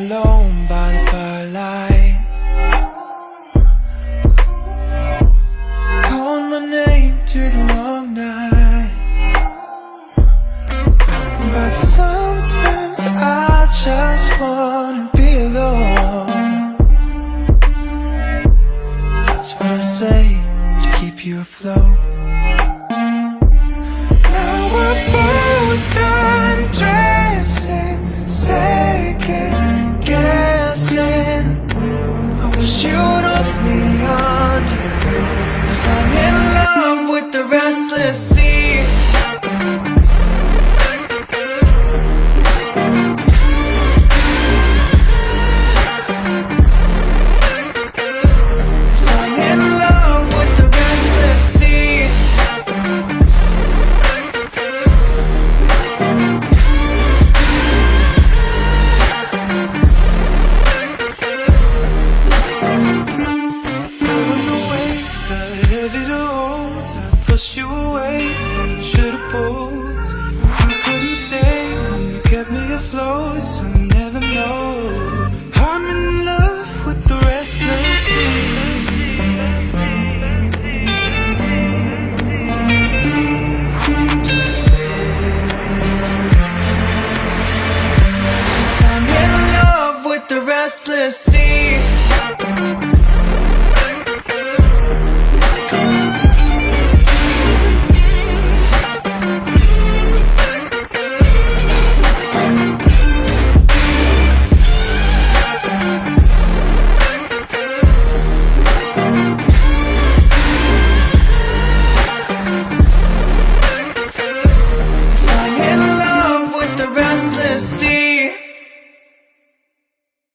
alone by the firelight, calling my name to the long night. But sometimes I just wanna be alone. That's what I say to keep you afloat. Now we're both undressing, second guessing. I wish you'd hold me under, 'cause I'm in love with the restless sea. Push you away when you should've pulled. I couldn't say when you kept me afloat, so you never know. I'm in love with the restless sea. I'm in love with the restless sea.